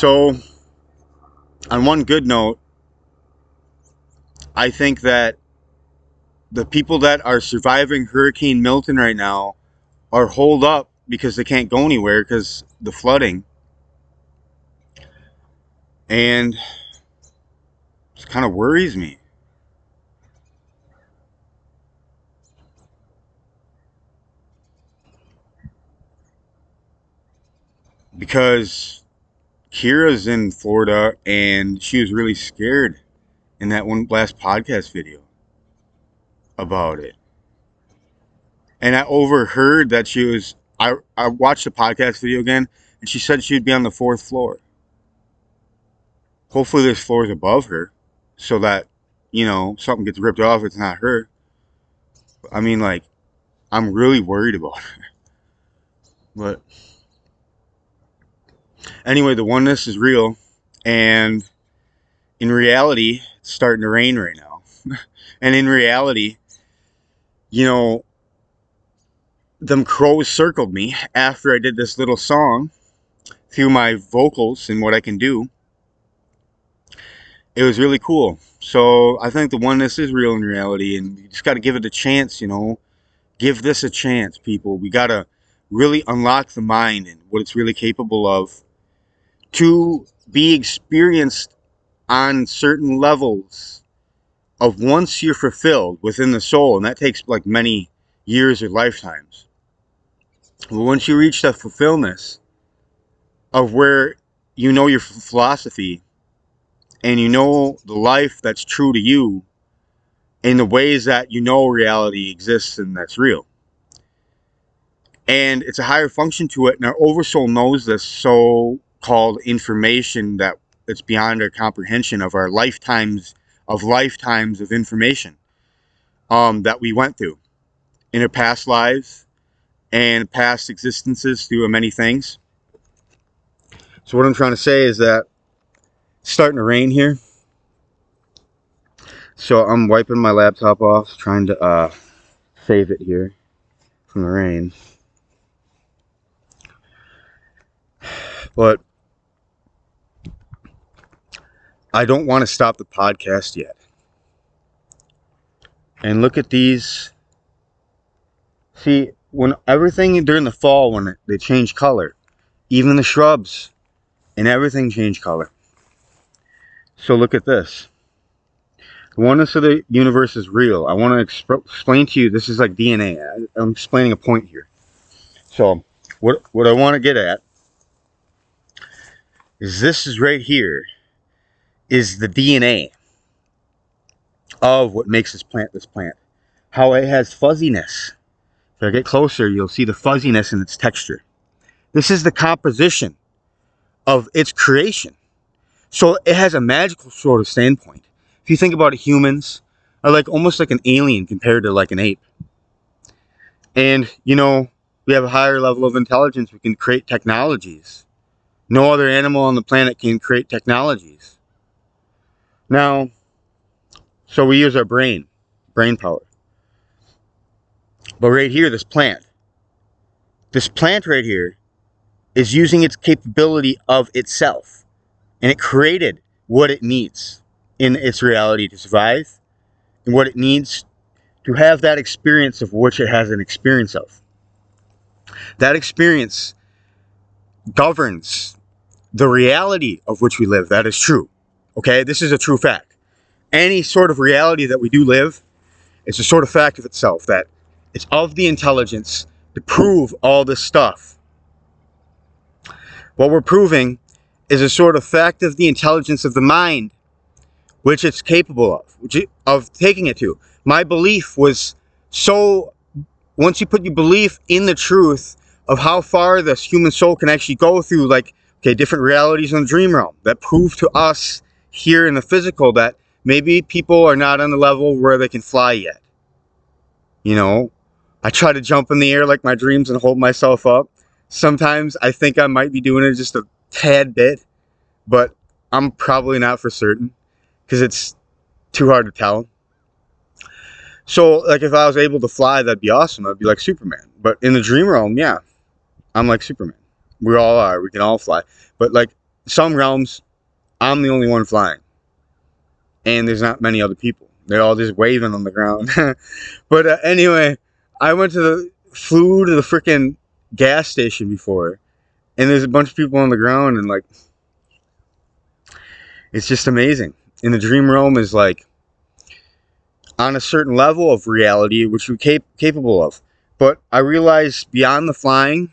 So, on one good note, I think that the people that are surviving Hurricane Milton right now are holed up because they can't go anywhere because the flooding. And it kind of worries me. Because Kira's in Florida and she was really scared in that one last podcast video about it. And I overheard that I watched the podcast video again and she said she'd be on the 4th floor. Hopefully there's floors above her so that, something gets ripped off, it's not her. I mean, like, I'm really worried about her. But anyway, the oneness is real, and in reality, it's starting to rain right now. And in reality, them crows circled me after I did this little song through my vocals and what I can do. It was really cool. So I think the oneness is real in reality, and you just got to give it a chance, Give this a chance, people. We got to really unlock the mind and what it's really capable of to be experienced on certain levels of once you're fulfilled within the soul. And that takes like many years or lifetimes. But once you reach that fulfillment of where you know your philosophy and you know the life that's true to you in the ways that reality exists and that's real. And it's a higher function to it, and our oversoul knows this so-called information that it's beyond our comprehension of our lifetimes of information that we went through in our past lives and past existences through many things. So what I'm trying to say is that it's starting to rain here. So I'm wiping my laptop off, trying to save it here from the rain. But I don't want to stop the podcast yet. And look at these. See, when everything during the fall, when they change color, even the shrubs and everything change color. So look at this. The oneness of the universe is real. I want to explain to you, this is like DNA. I'm explaining a point here. So what I want to get at is this is right here is the DNA of what makes this plant. How it has fuzziness. If I get closer, you'll see the fuzziness in its texture. This is the composition of its creation. So it has a magical sort of standpoint. If you think about it, humans are like almost like an alien compared to like an ape. And, we have a higher level of intelligence. We can create technologies. No other animal on the planet can create technologies. Now, so we use our brain power. But right here, this plant right here is using its capability of itself. And it created what it needs in its reality to survive and what it needs to have that experience of which it has an experience of. That experience governs the reality of which we live. That is true. Okay, this is a true fact. Any sort of reality that we do live, it's a sort of fact of itself, that it's of the intelligence to prove all this stuff. What we're proving is a sort of fact of the intelligence of the mind, which it's capable of taking it to. My belief was once you put your belief in the truth of how far this human soul can actually go through, different realities in the dream realm that prove to us here in the physical that maybe people are not on the level where they can fly yet. I try to jump in the air like my dreams and hold myself up. Sometimes I think I might be doing it just a tad bit, but I'm probably not for certain because it's too hard to tell. So, if I was able to fly, that'd be awesome. I'd be like Superman. But in the dream realm, yeah, I'm like Superman. We all are. We can all fly. But, some realms, I'm the only one flying. And there's not many other people. They're all just waving on the ground. But anyway, I flew to the freaking gas station before. And there's a bunch of people on the ground, and like, it's just amazing. And the dream realm is like on a certain level of reality, which we're capable of. But I realize beyond the flying,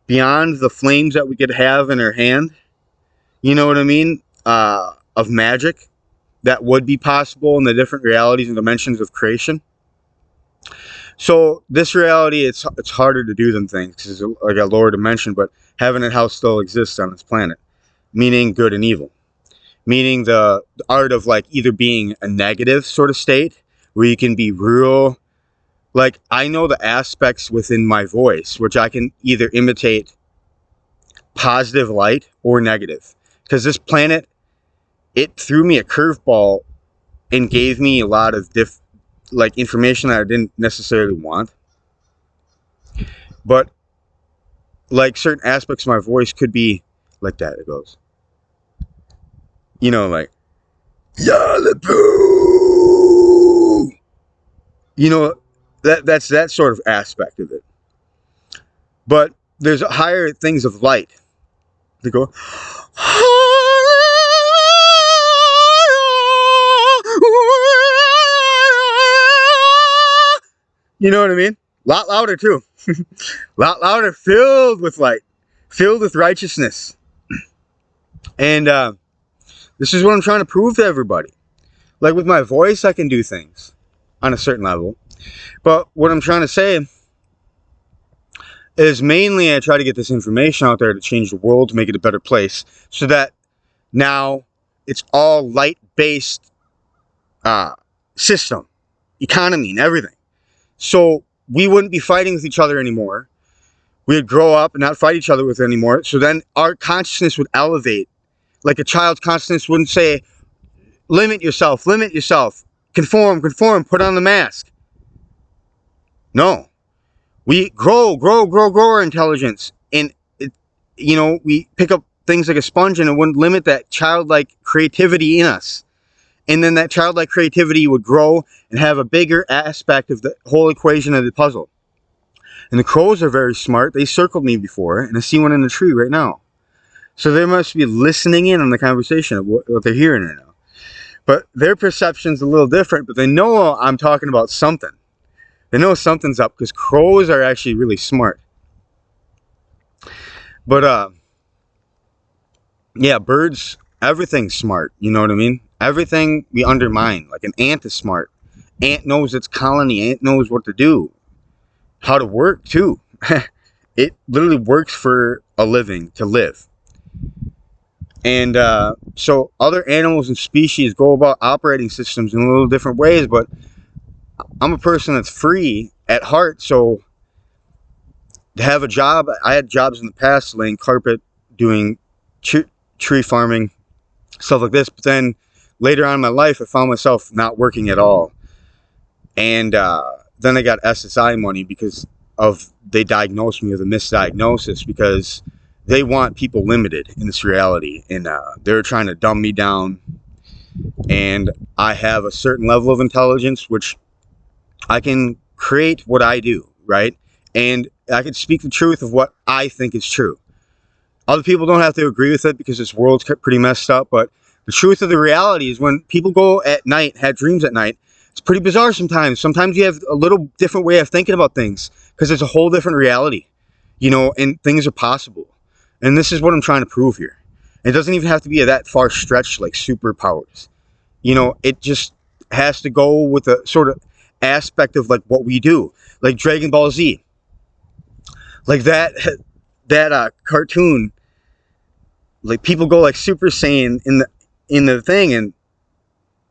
beyond the flames that we could have in our hand, you know what I mean? Of magic that would be possible in the different realities and dimensions of creation. So this reality, it's harder to do than things because it's like a lower dimension, but heaven and hell still exists on this planet, meaning good and evil, meaning the art of like either being a negative sort of state where you can be real, like I know the aspects within my voice, which I can either imitate positive light or negative, because this planet, it threw me a curveball and gave me a lot of information that I didn't necessarily want. But like certain aspects of my voice could be like that. It goes, you know, like Yalibu. You know, that's that sort of aspect of it. But there's higher things of light that go. You know what I mean? A lot louder too. A lot louder, filled with light, filled with righteousness. And this is what I'm trying to prove to everybody. Like with my voice, I can do things on a certain level. But what I'm trying to say is mainly I try to get this information out there to change the world, to make it a better place, so that now it's all light-based system, economy, and everything. So we wouldn't be fighting with each other anymore. We would grow up and not fight each other with anymore. So then our consciousness would elevate. Like a child's consciousness wouldn't say, limit yourself, conform, put on the mask. No. We grow our intelligence. And, we pick up things like a sponge, and it wouldn't limit that childlike creativity in us. And then that childlike creativity would grow and have a bigger aspect of the whole equation of the puzzle. And the crows are very smart. They circled me before, and I see one in the tree right now. So they must be listening in on the conversation of what they're hearing right now. But their perception's a little different, but they know I'm talking about something. They know something's up, because crows are actually really smart. But, yeah, birds, everything's smart. You know what I mean? Everything we undermine. Like an ant is smart. Ant knows its colony. Ant knows what to do. How to work, too. It literally works for a living, to live. And so other animals and species go about operating systems in a little different ways, but I'm a person that's free at heart, so to have a job, I had jobs in the past laying carpet, doing tree farming, stuff like this, but then later on in my life, I found myself not working at all. And then I got SSI money because they diagnosed me with a misdiagnosis, because they want people limited in this reality. And they're trying to dumb me down. And I have a certain level of intelligence, which I can create what I do, right? And I can speak the truth of what I think is true. Other people don't have to agree with it, because this world's pretty messed up, but the truth of the reality is when people go at night, have dreams at night, it's pretty bizarre sometimes. Sometimes you have a little different way of thinking about things, because it's a whole different reality, and things are possible. And this is what I'm trying to prove here. It doesn't even have to be that far stretched like superpowers. It just has to go with a sort of aspect of like what we do, like Dragon Ball Z, like that cartoon. Like people go like Super Saiyan in the thing, and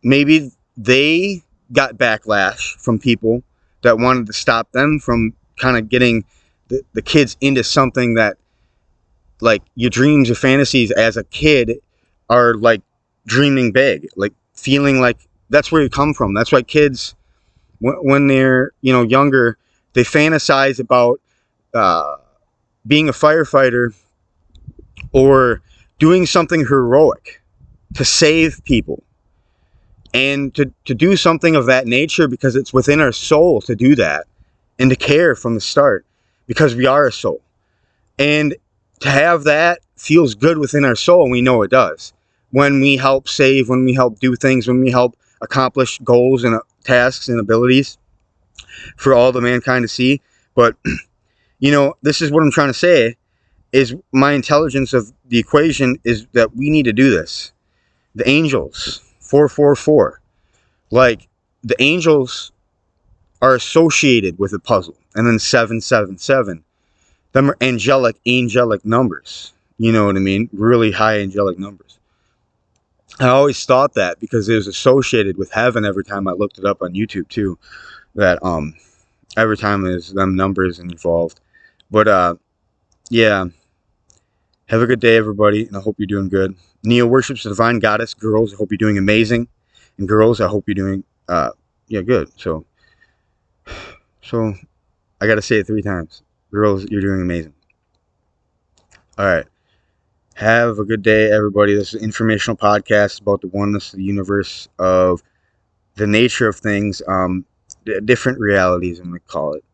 maybe they got backlash from people that wanted to stop them from kind of getting the kids into something that, like, your dreams, your fantasies as a kid are like dreaming big, like feeling like that's where you come from. That's why kids, when they're younger, they fantasize about being a firefighter or doing something heroic to save people and to do something of that nature because it's within our soul to do that and to care from the start because we are a soul. And to have that feels good within our soul, and we know it does. When we help save, when we help do things, when we help accomplish goals and tasks and abilities for all the mankind to see. But, this is what I'm trying to say, is my intelligence of the equation is that we need to do this. The angels, 444. Like, the angels are associated with a puzzle. And then 777. Them are angelic numbers. You know what I mean? Really high angelic numbers. I always thought that because it was associated with heaven every time I looked it up on YouTube too. That every time there's them numbers involved. But yeah. Have a good day, everybody, and I hope you're doing good. Neo worships the divine goddess. Girls, I hope you're doing amazing. And girls, I hope you're doing good. So I gotta say it 3 times. Girls, you're doing amazing. Alright. Have a good day, everybody. This is an informational podcast about the oneness of the universe, of the nature of things, different realities, I'm going to call it.